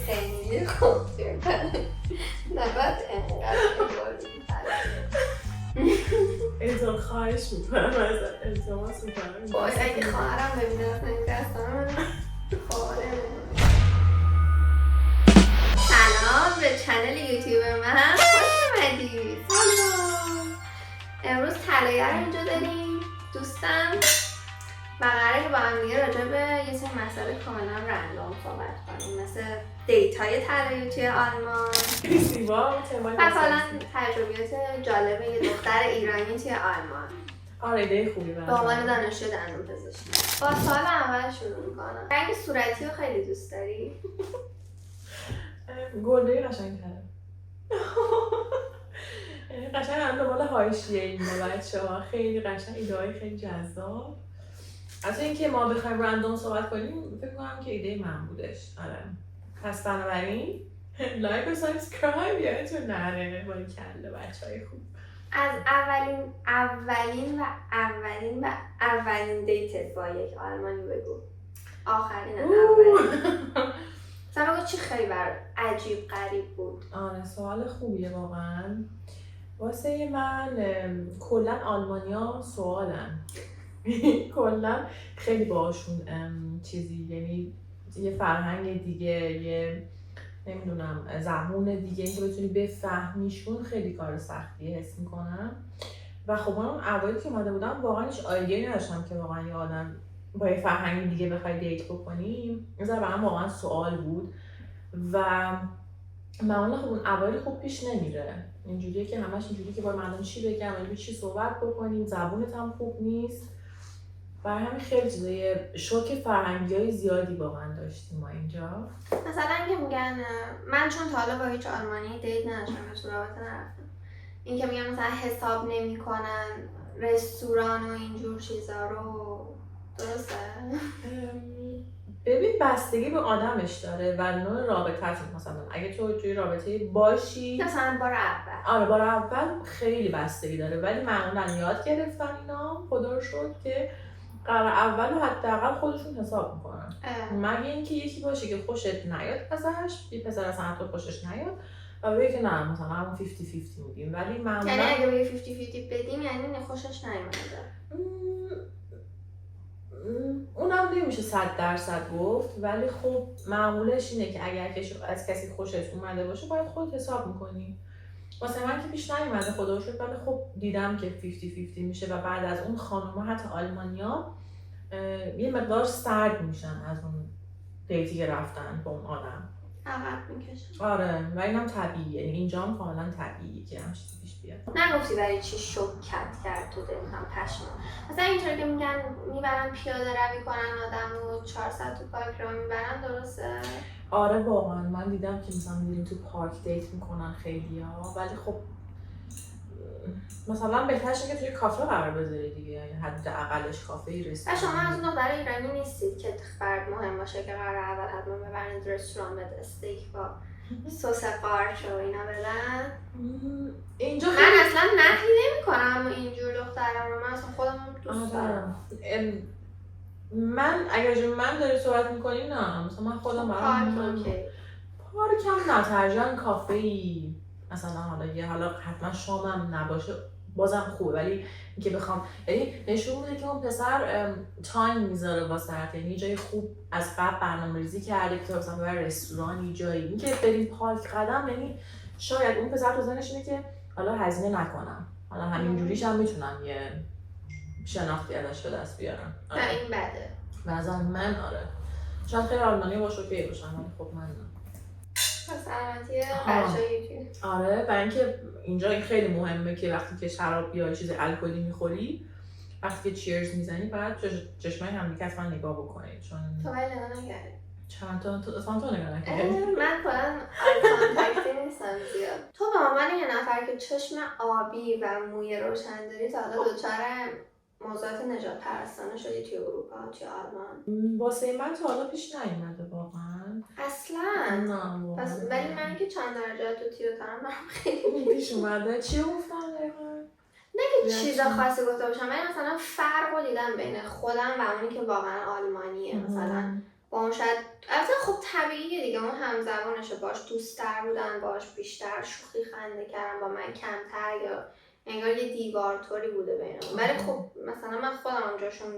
خیلی خوب نباید انقدر اینطور خواهش میکنم از التماس میکنم باید اگه خواهرم ببینه اصلا این دستان من سلام به چنل یوتیوب من خوش اومدید. سلام. امروز طلایه رو اینجا داریم دوستم و قراره با هم دیگه راجع به یه سری مسئله کاملا رندوم صحبت کنیم، مثل دیتای طلایه توی آلمان و مثلا تجربیات جالب یه دختر ایرانی توی آلمان. آره ایده خوبی به عنوان دانشجو دندون پزشکی. با سوال اول شروع میکنم. رنگ صورتی رو خیلی دوست داری؟ گلده‌ای قشنگ‌تره. قشنگ هم دنبال حاشیه این بچه‌ها خیلی قشنگ، ایده‌های خیلی جذاب. از اینکه ما بخوایم رندوم صحبت کنیم فکر کنم که ایده من بودش. آره. پس بنابراین لایک و سابسکرایب یادتون نره. با این کله بچه‌های خوب. از اولین دیتت با یک آلمانی بگو. آخرین اولین. مثلا بگو چی خیلی برات عجیب غریب بود؟ آره سوال خوبیه واقعا. واسه من کلا آلمانیا سوالن. کلا خیلی باهاشون چیزی، یعنی یه فرهنگ دیگه، یه نمیدونم زبون دیگه، اینکه بتونی بفهمیشون خیلی کار سختیه حس میکنم. و خب من اوایل که اومده بودم واقعا هیچ ایده نداشتم که واقعا یه آدم با یه فرهنگ دیگه بخوای دیت بکنیم. این برام واقعا سوال بود و معمولا خب اون اوایل خوب پیش نمیره. اینجوریه که همش اینجوریه که با مردم چی بگم، ولی چی صحبت بکنیم، زبونت هم خوب نیست. برای همین خیلی چیزای شوک فرهنگیای زیادی واقعا داشتیم ما اینجا. مثلا که میگن من چون تا حالا با هیچ آلمانی دیت نداشتم، به رابطه نرفتم، این که میگن مثلا حساب نمیکنن رستوران و اینجور چیزا رو، درسته؟ ببین بستگی به آدمش داره و نوع رابطه‌تون. مثلا اگه تو توی رابطه باشی مثلا بار اول، آره بار اول خیلی بستگی داره، ولی معمولا یاد گرفتن اینا خدا رو شکر که قرار اول حداقل خودشون حساب میکنن. مگه اینکه یکی باشه که خوشت نیاد ازش، یه پسر اصلا تو خوشش نیاد و بگه که نه مثلا همون 50-50 بودیم، ولی معمولا یعنی اگه بگه 50-50 بدیم یعنی خوشش نیومده. اونم نمیشه 100% گفت، ولی خب معمولش اینه که اگر که از کسی خوشت اومده باشه باید خودت حساب میکنی. واسه من که پیش نیومده خدا رو شکر، ولی خب دیدم که 50-50 میشه و بعد از اون خانوما حتی آلمانیا یه مقدار سرد میشن از اون دیتی که رفتن با اون آدم، عقب میکشن. آره و اینم طبیعیه، یعنی اینجا هم کاملا طبیعیه که همین چیزی پیش بیاد. نگفتی برای چی شوکت کرد تو دل هم پشمام. مثلا اینطوری که میگن میبرن پیاده روی کنن آدمو 400 تو پارک رو میبرن، درسته؟ آره واقعا من دیدم که مثلا میریم تو پارک دیت میکنن خیلیا، ولی خب مثلا بهترشه که توی کافه قرار بذاری دیگه، یعنی حداقلش کافه رستوران. شما از اون دختر ایرانی نیستید که فرد مهم باشه که قرار اول حتما ببرید رستوران به استیک با سس قارچ و اینا بدن. اینجا من اصلا نهی نمی‌کنم اینجور دخترام رو، من اصلا خودم دوست دارم. من اگر من داری صحبت می‌کنی نه، مثلا من خودم پارک هم نه، ترجیحاً کافه‌ای مثلا، حالا حتما شامم نباشه بازم خوبه، ولی اینکه بخوام یعنی نشون میده که اون پسر تایم میذاره واسه، یعنی جای خوب از قبل برنامه‌ریزی کرده که مثلا ببر رستورانی جایی، اینکه بریم پارک قدم، یعنی شاید اون پسر تو ذهنش اینه که حالا هزینه نکنم، حالا همینجوریش هم میتونم یه شناختی ازش به دست بیارم. آره. این بده مثلا من آره شاید خیلی آلمانی باشه که باشم، ولی خب من نه. سلامتی بچه‌ای. آره برای اینکه اینجا این خیلی مهمه که وقتی که شراب یا چیز الکلی میخوری، وقتی که چیرز میزنی باید چشمای همدیگه حتما نگاه بکنید، چون تو ولی نگاه نکردی. چند تو نگاه نکردی؟ من کلا آی کانتکتی نیستم زیاد. تو به عنوان یه نفر که چشم آبی و موی روشن داری، تا حالا دچار موضوعات نجات پرستانه شدی توی اروپا، توی آلمان؟ واسه من تا حالا پیش نیومده واقعا. اصلا؟ نه پس ولی من که چند درجه تو تیروترم برام خیلی پیش اومده. چی گفتن دقیقا؟ نه که چیزا خاصی گفته باشم، ولی مثلا فرق رو دیدم بین خودم و اونی که واقعا آلمانیه. مثلا با اون شاید البته خب طبیعیه دیگه، اون همزبانشه، باش دوست‌تر بودن، باش بیشتر شوخی خنده کردن، با من کمتر، یا انگار یه دیوار طوری بوده بینمون. ولی خب مثلا من خودم اونجاشون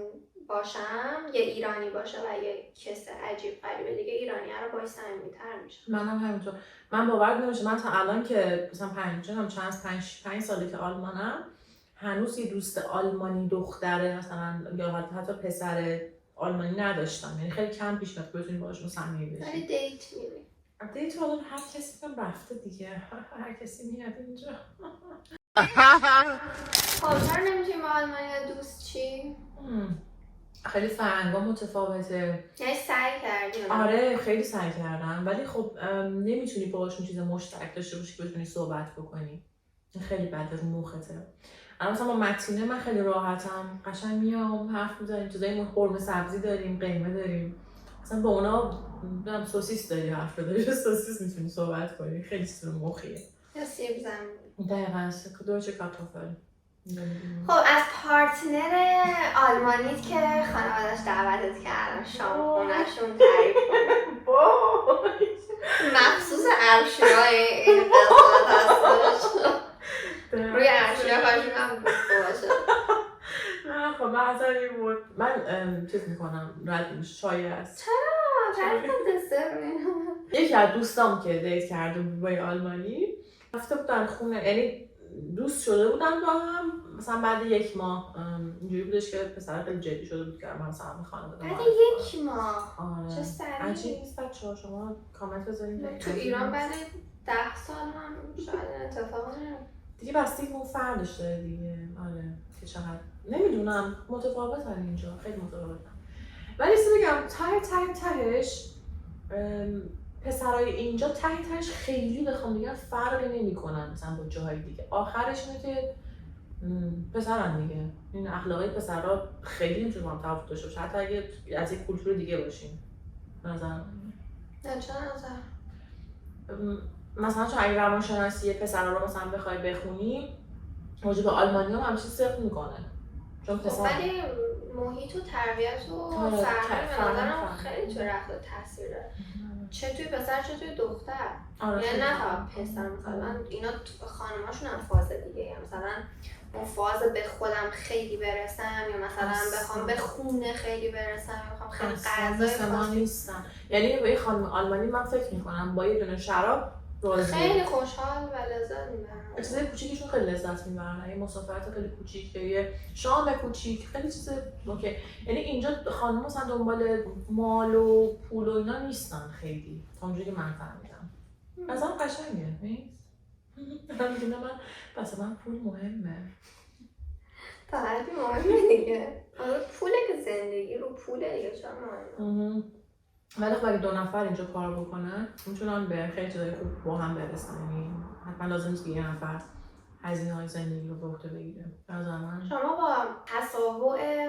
باشم، یه ایرانی باشه و یه کس عجیب غریبه دیگه، ایرانی‌ها رو باش صمیمی‌تر میشه. منم همینطور. من باور نمیشه من تا الان که مثلا 5 ساله که آلمانم، هنوز یه دوست آلمانی دختره مثلا یا حتی پسر آلمانی نداشتم. یعنی خیلی کم پیش میاد که بتونی باشون صمیمی بشی. ولی دیت میری؟ دیت حالا هر کسی که رفته دیگه، هر کسی میاد اینجا. خب چرا نمیتونی با آلمانیا دوست چی؟ خیلی فرهنگا متفاوته. یعنی سعی کردی؟ آره خیلی سعی کردم، ولی خب نمیتونی باهاشون چیز مشترک داشته باشی که بتونی صحبت بکنی. خیلی بده رو مخته. اما مثلا با متینه من خیلی راحتم، قشنگ میام حرف میزنیم، چیزای قرمه سبزی داریم، قیمه داریم. مثلا با اونا سوسیس داری حرف بزنی، سوسیس میتونی صحبت کنی، خیلی چیز مخیه. یا سیب زمینی. دقیقاً دوچه کارتوفل. خب از پارتنر آلمانیت که خانوادش دعوتت کردن شام خونه‌شون تعریف کن. مخصوص عرشیای این قسمت هستش. روی عرشیا کاشون هم باشه. نه خب من اصلا این بود من چیز میکنم رد چای هست. چرا؟ تعریف دسر یکی از دوستام که دیت کرده بود با آلمانی رفته بودن خونه، یعنی دوست شده بودن با هم، مثلا بعد 1 ماه اینجوری بودش که پسر خیلی جدی شده بود که من مثلا میخوام بدم. بعد 1 ماه؟ آره. چه سریع؟ عجیب نیست بچه‌ها شما کامنت بذارید. تو ایران بعد 10 سال هم شاید اتفاق نیفته. دیگه بستگی به اون فردش داره دیگه. آره که چقدر نمیدونم متفاوتن اینجا، خیلی متفاوتن. ولی بگم تهش پسرای اینجا تهش خیلی بخوام بگم فرقی نمیکنن مثلا با جاهای دیگه. آخرش اینه که پسرن دیگه. این اخلاقی پسرا خیلی نمیتونه با هم تفاوت داشته باشه، حتی اگه از یک کلتور دیگه باشیم. مثلا نه چه نظر؟ مثلا چون اگه روانشناسی پسرا رو مثلا بخوای بخونی، راجع به آلمانیا هم همیشه صفر میکنه. چون پسر ولی محیط و تربیت و فرهنگ به نظرم خیلی تو رفتار تاثیر داره. چه توی پسر چه توی دختر. یعنی نه فقط پسر، مثلا اینا خانماشون هم فاز دیگه، مثلا اون فاز به خودم خیلی برسم، یا مثلا بخوام به خونه خیلی برسم، یا بخوام خیلی غذای خاصی نیستم. یعنی با یه خانم آلمانی من فکر میکنم با یه دونه شراب خیلی خوشحال و لذت میبرن. چیزای کوچیکشون خیلی لذت میبرن. یه مسافرت خیلی کوچیک، یه شام کوچیک، خیلی چیز اوکی. یعنی اینجا خانم مثلا دنبال مال و پول و اینا نیستن خیلی، تا اونجوری که من فهمیدم. مثلا قشنگه نیست؟ من میدونم من پول مهمه. تا حدی مهمه دیگه. پوله که زندگی رو پوله دیگه، چرا مهمه؟ ولی خب اگه 2 نفر اینجا کار بکنن میتونن به خیلی چیزای خوب با هم برسن. یعنی حتما لازم نیست که یه نفر هزینه‌های زندگی رو به عهده بگیره. شما با تساوی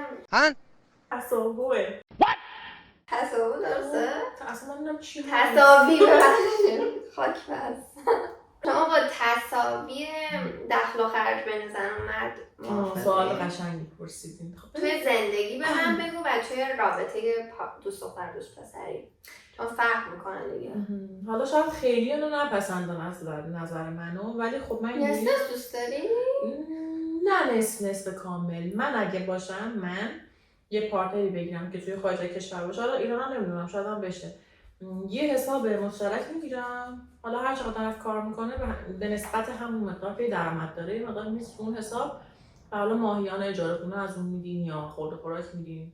تساوی درسته؟ اصلا نمیدونم چی تساوی ببخشید خاک بس. شما با تساوی دخل و خرج بین زن و مرد سوال قشنگی پرسیدین. توی زندگی به من بگو و توی رابطه دوست دختر دوست پسری، چون فرق میکنه دیگه. حالا شاید خیلی اونو نپسندن از نظر منو، ولی خب من نصف دوست داری؟ نه نصف کامل. من اگه باشم من یه پارتنری بگیرم که توی خارج کشور باشه، حالا ایران هم نمیدونم شاید هم بشه، یه حساب مشترک میگیرم. حالا هر چقدر طرف کار میکنه به نسبت همون مقدار که درآمد داره یه مقدار نیست اون حساب، حالا ماهیانه اجاره خونه از اون میدین یا خورد و خوراک میدین.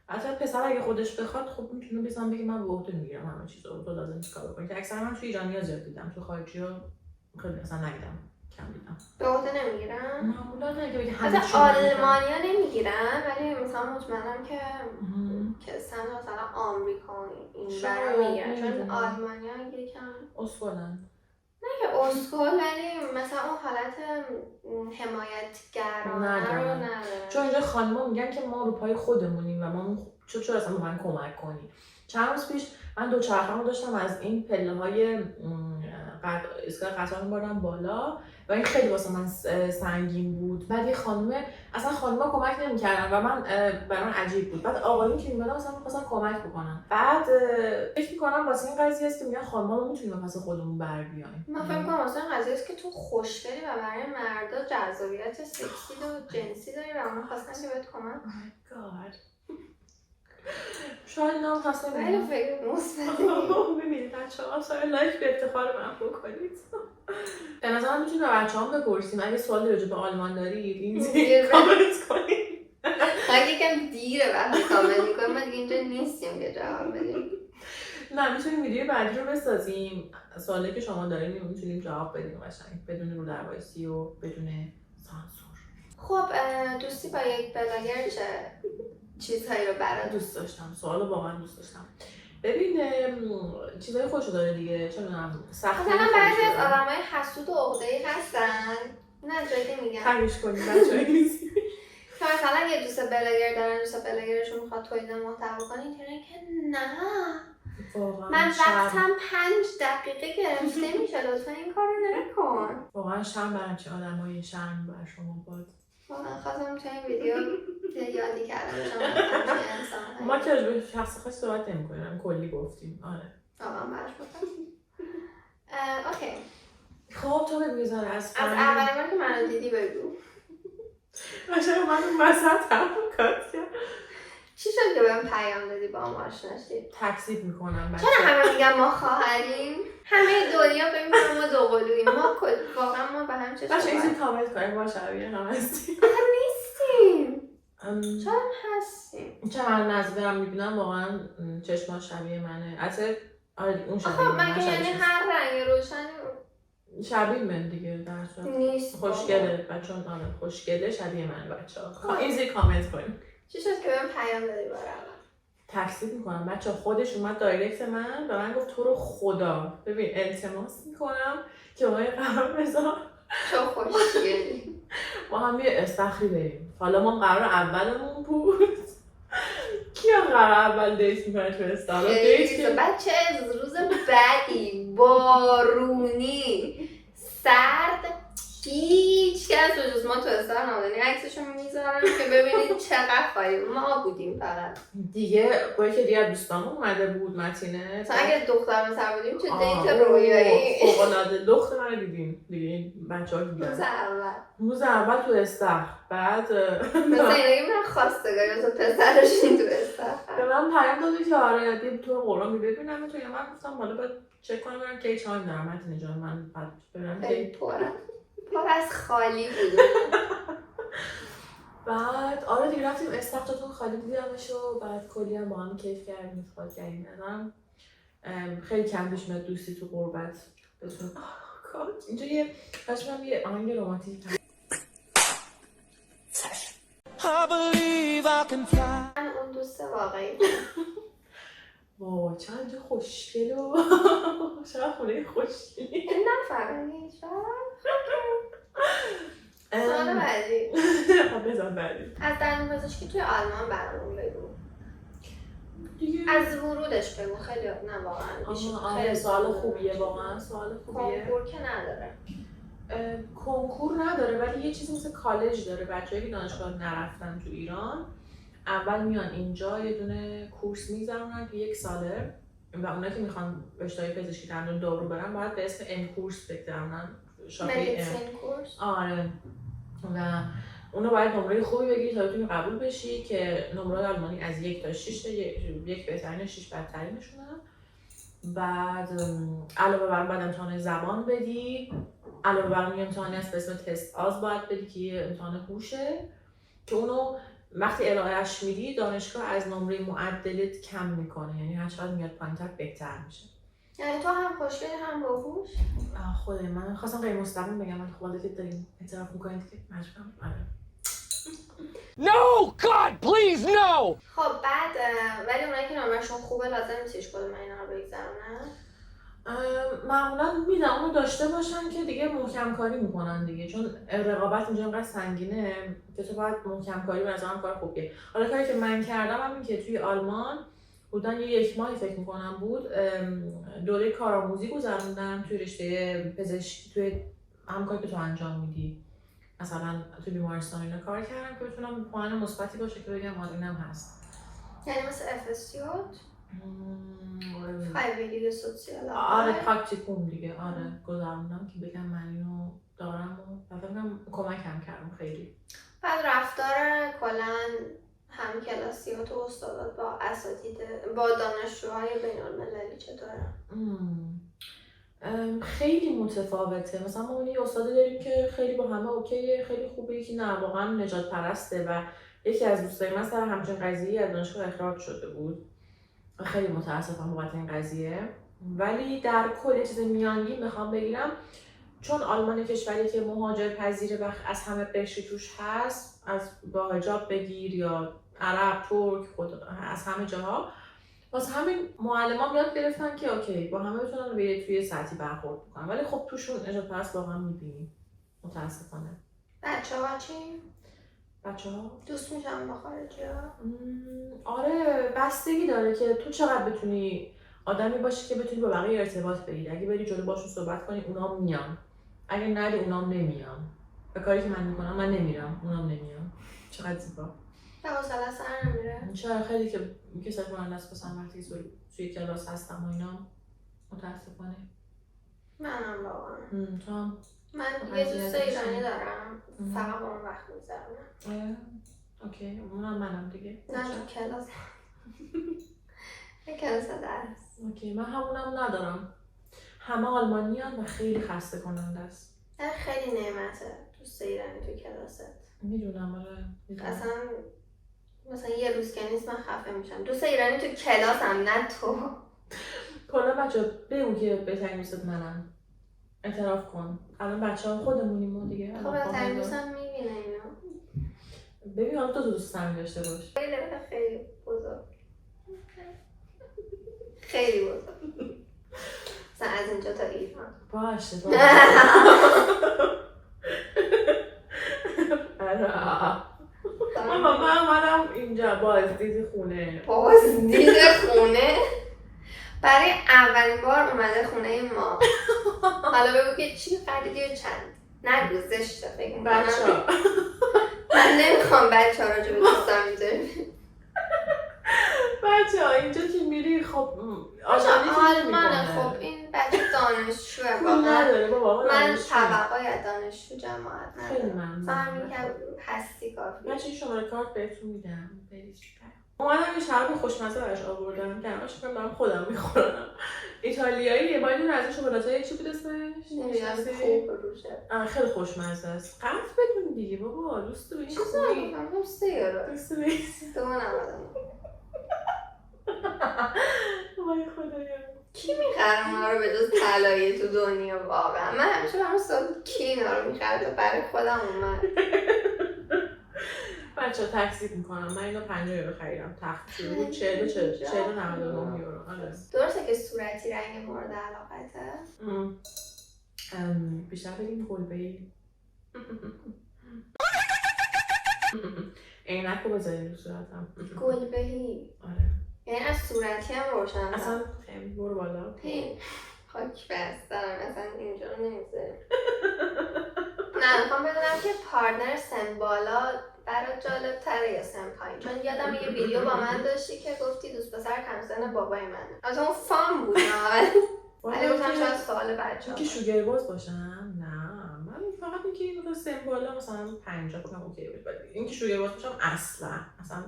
حتی پسر اگه خودش بخواد خب میتونه بزنم بگه من به عهده میگیرم همه چیزو، تو لازم نیست کار بکنی. که اکثرا من توی ایرانی‌ها زیاد دیدم، تو خارجی‌ها خیلی اصلا ندیدم، کم دیدم. به عهده نمیگیرن؟ معمولا نه که بگه حتی آلمانیا نمیگیرن، ولی مثلا مطمئنم که سن مثلا آمریکا این برا میگیرن، چون آلمانیا یکم اسکولن. نه که اسکول، ولی مثلا اون حالت حمایتگرانه رو نداره. چون اینجا خانم‌ها میگن که ما رو پای خودمونیم و ما چرا اصلا به من کمک کنی. چند روز پیش من دوچرخه‌مو داشتم از این پله‌های ایستگاه قطار می‌بردم بالا و این خیلی واسه من سنگین بود. بعد یه خانومه، اصلا خانوما کمک نمی‌کردن و برای من عجیب بود. بعد آقایون که می‌بودن مثلا می‌خواستن کمک بکنن. بعد فکر می‌کنم واسه این قضیه است که میگن خانوما ما می‌تونیم پس خودمون بر بیایم. من فکر کنم واسه این قضیه است که تو خوشگلی و برای مردا جذابیت سکسی و جنسی داری و اونا خواستن که بهت کمک گاد. شاید اینا هم خواستن خیلی فکر مثبتی. ببینید بچه‌ها شاید لایف به افتخار من بکنید. به نظرم میتونید به بچه‌هام بپرسیم اگه سوالی راجع به آلمان دارید این کامنت کنید. خیلی یکم دیره وقتی کامنت می‌کنیم، ما دیگه اینجا نیستیم که جواب بدیم. نه میتونیم ویدیو بعدی رو بسازیم، سوالی که شما دارین میتونیم جواب بدیم قشنگ بدون رو درواسی و بدون سانسور. خب دوستی با یک بلاگر چه چیزهایی رو برات دوست داشتم، سوالو واقعا دوست داشتم. ببین چیزای خوشو داره دیگه، چه میدونم سختی مثلا بعضی از آدمای حسود و عقده‌ای هستن، نه جدی میگم، تمیز کنید بچه‌ها که مثلا یه دوست بلاگر دارن، دوست بلاگرشون میخواد تولید محتوا کنه، اینطوریه که نه واقعا من وقتم 5 دقیقه گرفته میشه، لطفا این کارو نکن. واقعا شرم بر همچین آدمای شرم بر شما باد. واقعا خواستم تو این ویدیو یادی کردم باشم. ما که به شخص خاص صحبت نمی‌کنیم، کلی گفتیم. آره واقعا براش بکنم. اوکی، خب تو بگو زاره از اولین بار که منو دیدی بگو. باشه من اون وسط هم کات کرد. چی شد که بهم پیام دادی با هم آشنا شدی؟ تکذیب میکنم بچه. چرا همه میگن ما خواهریم؟ همه دنیا فکر می‌کنن ما دوقلوییم. ما واقعا ما به هم چه باشه شباهت؟ این کامنت کنیم با شبیه هم هستیم. نیستیم. چرا هستیم؟ چه من نظرم میبینم واقعا چشمان شبیه منه. حتی آره اون شبیه آخه منه. مگه یعنی هر رنگ روشنی شبیه من دیگه در صورت. نیست. خوشگله بچه‌ها، آره خوشگله شبیه من بچه‌ها. ایزی کامنت کنیم. چی شد که بهم پیام دادی برام؟ تکذیب میکنم بچه خودش اومد دایرکت من و من گفت تو رو خدا ببین التماس میکنم که ما یه قرار بذار چه خوشگلی. ما هم یه استخری بریم. حالا ما قرار اولمون بود کیا قرار اول دیت میکنه تو استخر دیت بچه از روز بعدی بارونی سرد هیچ کس به جز ما تو استخر نبودن. عکسشو میذارم که ببینید چقدر خالی ما بودیم فقط دیگه باید که دیگه دوستان اومده بود متینه مثلا اگه دختر مثلا بودیم چه دیت رویایی فوق‌العاده دختر رو دیدیم دیگه این بچه ها دیدن روز اول تو استخر بعد مثلا اینا که من خواستگاری تو پسرشین تو استخر به من پیام دادی که آره یه تو قرآن ببینم تو یا من گفتم حالا باید چک کنم برم کی تایم دارم متینه جان من بعد برم کی پر از خالی بود. بعد آره دیگه رفتیم استخرتون خالی دیدمش و بعد کلی هم با هم کیف کردیم اتفاق کردیم. مثلا خیلی کم پیش میاد دوستی تو غربت بتون اینجا یه قشنگ یه آهنگ رمانتیک من اون دوست واقعی وای چقدر خوشگل و چقدر خونه خوشگلی نفهمیدی شاید سوال بعدی بذار بعدی از دندون پزشکی توی آلمان برامون بگو دیگه از ورودش بگو. خیلی نه واقعا خیلی سوال خوبیه واقعا سوال خوبیه. کنکور که نداره کنکور نداره ولی یه چیزی مثل کالج داره. بچه‌ای که دانشگاه نرفتن تو ایران اول میان اینجا یه دونه کورس میذارن که 1 ساله و اونایی که میخوان رشته پزشکی دندون دارو برن باید به اسم ام کورس بگذرونن. مدیسین کورس. آره و اونو باید نمره خوبی بگیری تا بتونی قبول بشی که نمره آلمانی از 1 تا 6 1 بهترین 6 بدترینشونه. بعد علاوه بر بعد امتحان زبان بدی، علاوه بر اون امتحانی هست به اسم تست آز باید بدی که یه امتحان هوشه که اونو وقتی ارائهش میدی دانشگاه از نمره معدلت کم میکنه، یعنی هر چقدر میاد پایین‌تر بهتر میشه. یعنی تو هم خوشگل هم باهوش؟ خدای من خواستم غیر مستقیم بگم ولی خب البته داریم اعتراف میکنید که مجبورم. آره No God please no. خب بعد ولی اونایی که نمرشون خوبه لازم نیستش کدوم اینا رو بگذرونن؟ معمولا میدن اونو داشته باشن که دیگه محکم کاری میکنن دیگه، چون رقابت اینجا انقدر سنگینه که تو باید محکم کاری به نظرم کار خوبیه. حالا کاری که من کردم همین که توی آلمان بودن یک ماهی فکر میکنم بود دوره کارآموزی گذروندم توی رشته پزشکی توی هم کاری که تو انجام میدی مثلا توی بیمارستان اینا کار کردم که بتونم پوان مثبتی باشه که بگم آره اینم هست. یعنی مثل افسیوت فریبیلی سوسیال آره پراکتیکوم دیگه آره گذروندم که بگم من اینو دارم و فکرم کمکم کردم خیلی. بعد رفتار کلا هم کلاسیات و استادات با اساتید با دانشجوهای بین‌المللی چطوره؟ خیلی متفاوته. مثلا ما یه استاد داریم که خیلی با همه اوکیه، خیلی خوبه، یکی نه واقعا نجات پرسته و یکی از دوستای من سر همچین قضیه از دانشگاه اخراج شده بود. خیلی متاسفم بابت این قضیه. ولی در کل چیز میانگین میخوام بگیرم چون آلمان کشوری که مهاجر پذیره و از همه قشری توش هست، از با حجاب بگیر یا عرب، ترک، از همه جاها، واسه همین معلمان یاد گرفتن که اوکی با همه بتونن به توی سطحی برخورد بکنن. ولی خب توشون نجات پرست واقعا میبینی متاسفانه. بچه‌ها چی؟ بچه‌ها دوست میشن با خارجی‌ها؟ آره بستگی داره که تو چقدر بتونی آدمی باشی که بتونی با بقیه ارتباط بگیری. اگه بری جلو باشون صحبت کنی اونا میان، اگه نری اونا نمیان. به کاری که من میکنم من نمیرم اونام نمیان. چقدر زیبا. حوصله سر نمیره؟ چرا خیلی که کسایی کنن دست بسن وقتی توی کلاس هستم و اینا متاسفانه. منم واقعا. تو هم؟ من یه دوست ایرانی دارم فقط با اون وقت میذارم. اوکی منم دیگه. نه تو کلاس کلاس درس. اوکی من همونم ندارم. همه آلمانیان و خیلی خسته کننده است. خیلی نعمته دوست ایرانی تو کلاست. میدونم آره. اصلا مثلا یه روز که نیست من خفه میشم. دوست ایرانی تو کلاس هم نه تو. کلا بچه‌ها بگو که بهترین دوست منم. اعتراف کن. الان بچه‌ها خودمونیم ما دیگه. خب بهترین دوستم میبینه اینو. ببین حالا تو دوست هم داشته باش. خیلی بزرگ. خیلی بزرگ. مثلا از اینجا تا ایران. باشه من اومدم اینجا بازدید خونه. بازدید خونه؟ برای اولین بار اومده خونه ما. حالا بگو که چی خریدی و چند؟ نگو زشته فکر میکنم. بچه‌ها من نمیخوام بچه‌ها راجع به دوستم اینطوری. بچه‌ها اینجا که میری خب آلمانه. خب این بچه دانشجوه نداره بابا. من توقعی از دانشجو جماعت ندارم. خیلی ممنون. همین که هستی کافی. بچه این شماره کارت بهتون میدم. اومدم یه شراب خوشمزه براش آوردم که همش فکر کنم خودم میخورم. ایتالیاییه. باید اون از شکلاتای چی بود اسمش؟ خوب روشه. خیلی خوشمزه است. قرض بدون دیگه بابا. دوست داری؟ چیزی نگفتم. 3 یورو. دوست داری؟ 2.99. وای خدایا. کی میخره اونا رو به جز طلایی تو دنیا واقعا؟ من همیشه برام سوال کی اینا رو میخره برای خودم اومد. بچه ها تکسیب میکنم. من اینو 50 یورو خریدم. تخفیف بود 40 یورو. درسته که صورتی رنگ مورد علاقته؟ بیشتر بگیم کلبه‌ای. عینک رو بذاریم رو صورتم. کلبه‌ای. آره. یعنی از صورتی هم روشن. اصلا خیلی برو بالا. خاک بستم اصلا اینجا رو نمیذاریم. نه میخوام بدونم که پارتنر سن بالا برات جالب تره یا سن پایین؟ چون یادم یه ویدیو با من داشتی که گفتی دوست پسر کمسن بابای منه. از اون فام بود ولی گفتم شاید سوال بچه‌ها که شوگر باز باشم؟ نه من فقط اینکه مثلا سن بالا مثلا 50 بکنم اوکی بود. اینکه شوگر باز باشم اصلا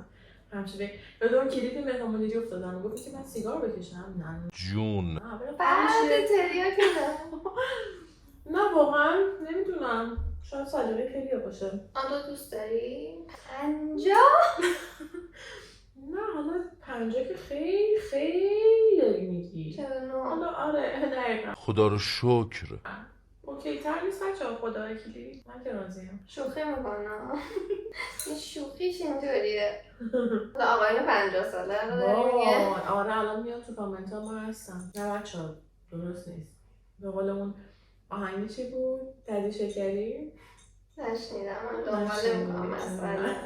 همچنین یاد اون کلیپ مهران مدیری افتادم و گفت که من سیگار بکشم. نه جون بعد تریاک نه واقعا نمیدونم. شاید سلیقه خیلی باشه. تو دوست داری؟ 50؟ نه حالا 50 که خیلی داری میگی. 49. حالا آره دقیقا. خدا رو شکر. اوکی تر نیست بچه ها خدا وکیلی. من که راضیم. شوخی میکنم. این شوخیش اینطوریه. آقایون 50 ساله رو داری میگه؟ آره الان میاد تو کامنت ها ما هستم. نه بچه ها درست نیست. به قول اون آهنگی چی بود؟ ددی شکری؟ نشنیدم. من دنبال میکنم مسئله.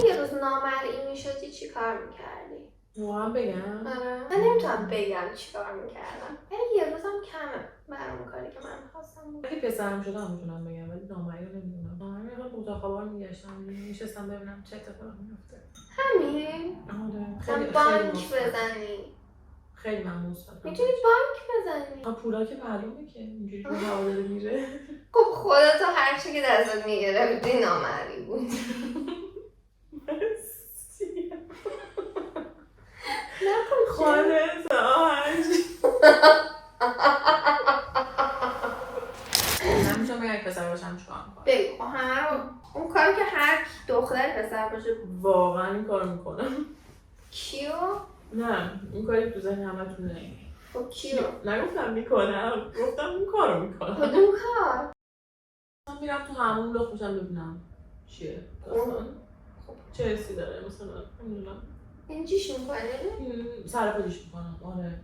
یه روز نامرئی میشدی چی کار میکردی؟ واقعا بگم آره من نمیتونم بگم چیکار میکردم ولی یه روزم کمه برام کاری که من میخواستم اگه پسرم شدم میتونم بگم ولی نامرئی رو نمیدونم. نامرئی میخوام اتاق خوابا رو میگشتم میشستم ببینم چه اتفاقی میفته. همین؟ آره مثلا خیلی بانک بزنی خیلی من مثبتم. میتونی بانک بزنی پولا که معلومه که اینجوری رو هوا داره میره. خب خودتو هر چی که دستت میگرفتی نامرئی بود خالص آهنج نمیتونم بگم پسر باشم چیکار میکنم. بگو همه رو اون کاری که هر دختر پسر باشه واقعا این کارو میکنم. کیو؟ نه این کاری تو ذهن همتون نه. خب کیو؟ نگفتم میکنم گفتم این کارو میکنم. کدوم کار؟ من میرم تو همون لخت میشم ببینم چیه داستان. چه حسی داره مثلا نمیدونم. این چیش میکنی؟ سرپالیش میکنم. آره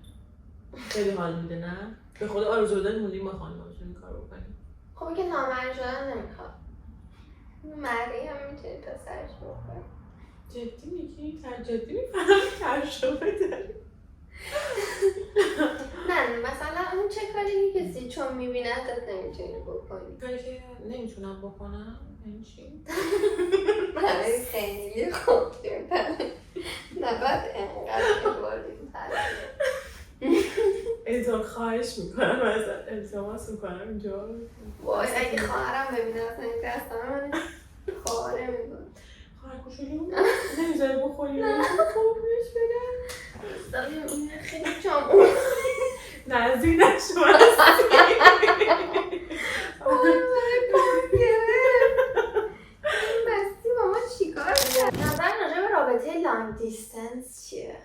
خیلی حال میده نه؟ به خود آرزو داری موندیم ما خانم باشیم این کار بکنیم. خب این که نامرئی شدن نمیخواد مردی هم میتونی پسرش بکنی. جدی میگی؟ جدی میفهمی تجربه داری؟ نه مثلا اون چه کاری که کسی چون میبیندت نمیتونی بکنی کاری که نمیتونم بکنم یعنی چی؟ برای خیلی خوب نباید انقدر بباریم ایتون خواهش میکنم ازت التماس میکنم اینجا. وای اگه خواهرم ببینه اصلا این دستان من خواهره میکنم خواهر کشولو نمیذاره بخوری خوبش بده این خیلی جامعه نزدیک نشو بستی با ما چیکار کرد؟ نظر راجع به رابطه لانگ دیستنس چیه؟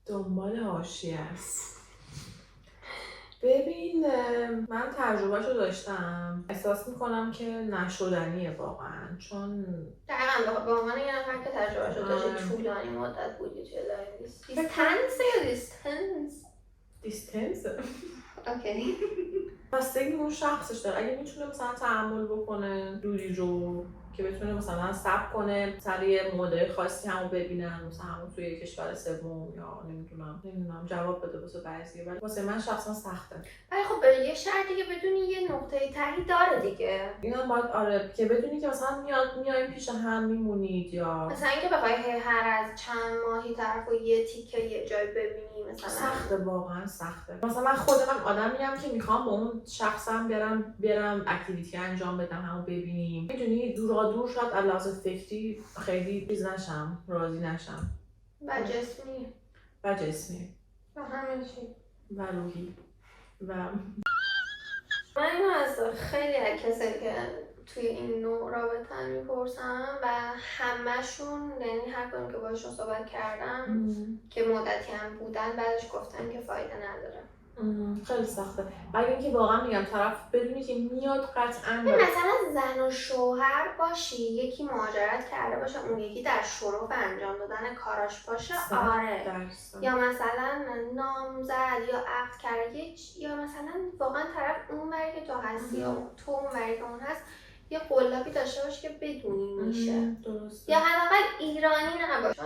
دنبال حاشیه است. ببین من تجربهشو داشتم احساس میکنم که نشدنیه واقعا چون دقیقا به عنوان یه نفر که تجربهشو داشته طولانی مدت بودی توی لانگ دیستنس یا دیستنس؟ دیستنس اوکی بستگی اون شخصش داره. اگه میتونه مثلا تحمل بکنه دوری رو که بتونه مثلا صبر کنه سر یه مدل خاصی همو ببینن مثلا همون توی کشور سوم یا نمیدونم جواب بده واسه بعضیه ولی واسه من شخصا سخته. ولی خب به یه شرطی که بدونی یه نقطه تهی داره دیگه. اینا باید آره که بدونی که مثلا میایم پیش هم میمونید یا مثلا اینکه بخوای هر از چند ماهی طرفو یه تیکه یه جای ببینی مثلا سخته واقعا سخته. مثلا من خود من آدمیم که میخوام با اون شخصم برم اکتیویتی انجام بدم همو ببینیم میدونی دور شاید از لحاظ فکری خیلی چیز نشم راضی نشم و جسمی و همه چی و روحی و من اینو از خیلی از کسایی که توی این نوع رابطه میپرسم و همه‌شون یعنی هر کدوم که باشون صحبت کردم که مدتی هم بودن بعدش گفتن که فایده نداره. خیلی سخته. مگه اینکه واقعا میگم طرف بدونی که میاد قطعاً مثلا زن و شوهر باشی یکی مهاجرت کرده باشه اون یکی در شروع انجام دادن کاراش باشه آره یا مثلا نامزد یا عقد کرده یا مثلا واقعا طرف اون وری که تو هستی یا تو اون وری که اون هست یه قلابی داشته باشه که بدونی میشه درسته. یا حداقل ایرانی نباشه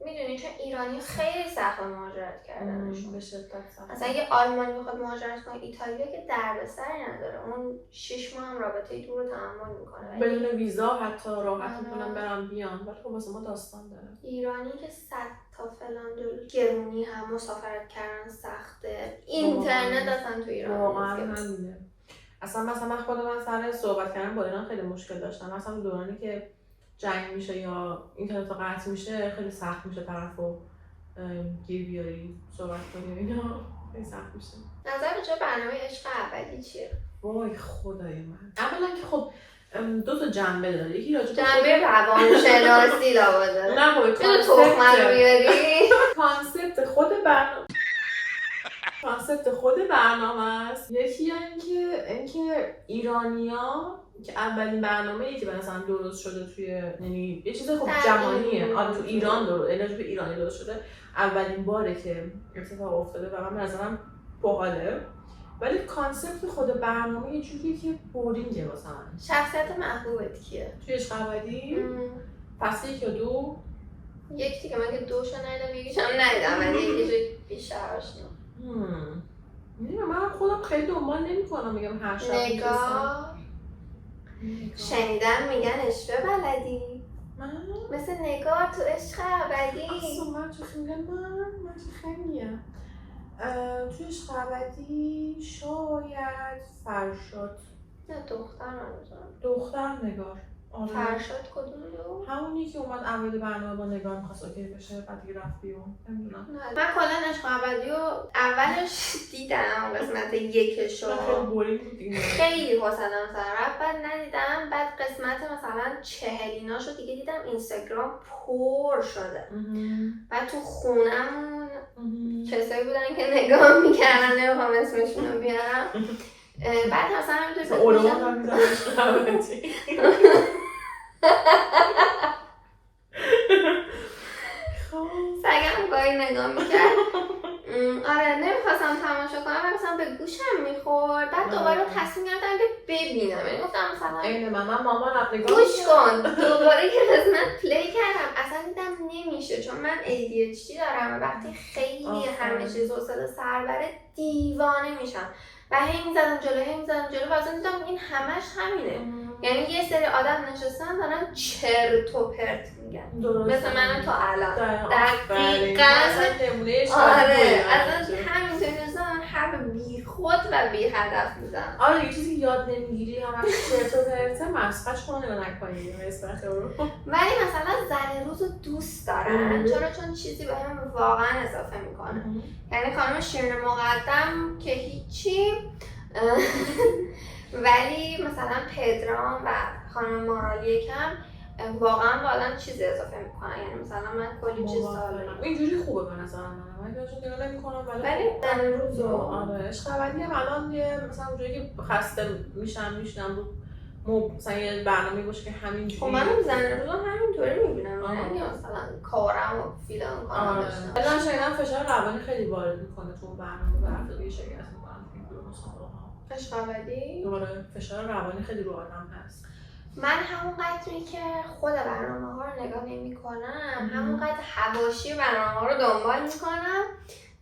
میدونی چون ایرانی خیلی سخت مهاجرت کردنشون به شدت سخت. مثلا یه آلمانی بخواد مهاجرت کنه ایتالیا که دردسری نداره اون 6 ماه هم رابطه دور رو تحمل میکنه بدون ویزا حتی راحت میتونن برام بیان ولی خب واسه ما داستان داره. ایرانی که 100 تا فلان دلار گرونی هم مسافرت کردن سخته اینترنت اصلا تو ایران واقعا همینه. اصلا مثلا من خودم سر صحبت کردن با ایران خیلی مشکل داشتم مثلا دورانی که جنگ میشه یا اینترنت قطع میشه خیلی سخت میشه طرفو گیر بیاری صحبت کنی اینا خیلی سخت میشه. نظر راجع به برنامه عشق ابدی چیه؟ وای خدای من اولا که خب دو تا جنبه داره یکی راجع به جنبه روانشناسی داره نه خب تخمه رو بیاری کانسپت خود برنامه است. یکی اینکه ایرانی‌ها که اولین برنامه‌ای که مثلا درست شده توی یعنی یه چیز خب جهانیه آره تو ایران درست به ایرانی درست شده اولین باره که اتفاق افتاده و من به نظرم باحاله ولی کانسپت خود برنامه یه جوریه که بورینگه واسه من. شخصیت محبوبت کیه؟ توی عشق ابدی؟ پس 1 یا 2 یک دیگه من که دوشو ندیدم یکیشم ندیدم ولی یکیشو بیشتر آشنا. من خودم خیلی دنبال نمی‌کنم میگم هر شب نگار شنیدم میگن عشق بلدی من مثل نگار تو عشق ابدی. اصلا من چه میگم من چه خیلیم توی عشق ابدی شاید فرشاد نه دختر منظورم. دختر نگار. آره. فرشاد کدوم رو؟ همونی که اومد اول برنامه با نگار می‌خواست اوکی بشه بعد دیگه رفت بیرون. نمیدونم. من کلا عشق ابدی رو اولش دیدم قسمت یکشو خیلی بورینگ بود دیگه. خیلی حوصله‌ام سر رفت بعد ندیدم. بعد قسمت مثلا 40ایناشو دیگه دیدم اینستاگرام پر شده. بعد تو خونمون کسایی بودن که نگاه میکردن نمیخوام اسمشون رو بیارم. بعد مثلا همینطور اولوان هم میزنم عشق ابدی. سگم گاهی نگاه میکرد. آره نمیخواستم تماشا کنم و مثلا به گوشم میخورد. بعد دوباره تصمیم گرفتم که ببینم. یعنی گفتم مثلا اینه من مامان نگاه گوش کن. دوباره که قسمت پلی کردم اصلا دیدم نمیشه چون من ADHD دارم و وقتی خیلی همه چیز حوصله سر بره دیوانه میشم و هی میزدم جلو و اصلا دیدم این همش همینه. یعنی یه سری آدم نشستن دارن چرت و پرت میگن مثل من تو الان دقیقاً. آره اصلا همینطوری نشستن حرف بی خود و بی هدف میزن. آره یه چیزی یاد نمیگیری همش چرت و پرته مسخش کنه و نکنی ولی مثلا زن روز رو دوست دارن چون چیزی بهم واقعا اضافه میکنه. یعنی خانم شیرین مقدم که هیچی ولی مثلا پدرام و خانم مارالی یکم واقعا با آدم چیزی اضافه میکنن. یعنی مثلا من کلی چیز دارم اینجوری خوبه به نظر من بهشون نگاه نمی‌کنم ولی زن روز رو آره عشق ابدی هم الان یه مثلا اونجوری که خسته میشنم رو مثلا یه برنامه باشه که همینجوری. خب منم زن روز رو همینطوری میبینم یعنی مثلا کارم و فیلم کنم داشتم. الان شنیدم فشار روانی خیلی وارد میکنه تو برنامه و هفتگی شرکت میکنن تو مسابقه. عشق ابدی؟ آره فشار روانی خیلی رو آدم هست. من همون قدری که خود برنامه ها رو نگاه نمی کنم همون قدر حواشی برنامه ها رو دنبال میکنم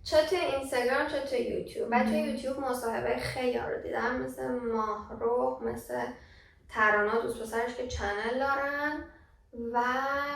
چه توی اینستاگرام چه توی یوتیوب. بعد توی یوتیوب مصاحبه خیلی ها رو دیدم مثل ماهرخ مثل ترانا دوست پسرش که چنل دارن و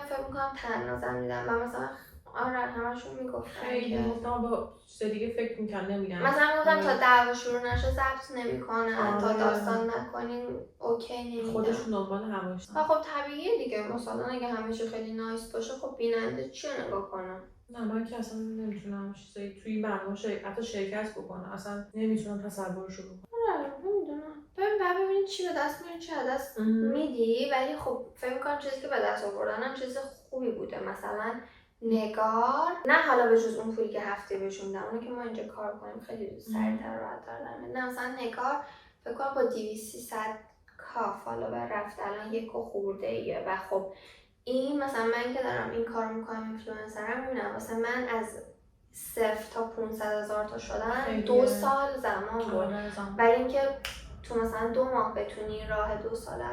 فکر میکنم تنازم دیدم و مثلا آره همشون میگفتن خیلی گفتم با چیز دیگه فکر میکنم نمیگن مثلا گفتم تا دعوا شروع نشه ضبط نمیکنن تا داستان نکنین اوکی نمیدن خودشون دنبال هواش. و خب طبیعیه دیگه مثلا اگه همه چی خیلی نایس باشه خب بیننده چی رو نگاه کنم. نه من که اصلا نمیتونم چیزایی توی برنامه حتی شرکت بکنم اصلا نمیتونم تصورشو بکنم. آره نمیدونم ببینید چی به دست میاری چی به دست میدی ولی خب فکر میکنم چیزی که به دست آوردنم چیز خوبی بوده. مثلا نگار نه حالا به جز اون پولی که هفته بهشون میدم اونه که ما اینجا کار کنیم خیلی سریع‌تر و راحت‌تر دارم. نه مثلا نگار فکر کنم با 200-300 کا فالوور رفت الان 1 خورده ایه و خب این مثلا من که دارم این کارو میکنم اینفلوئنسرم میبینم واسه من از 0 تا 500,000 تا شدن 2 سال زمان بود. ولی اینکه تو مثلا 2 ماه بتونی راه 2 ساله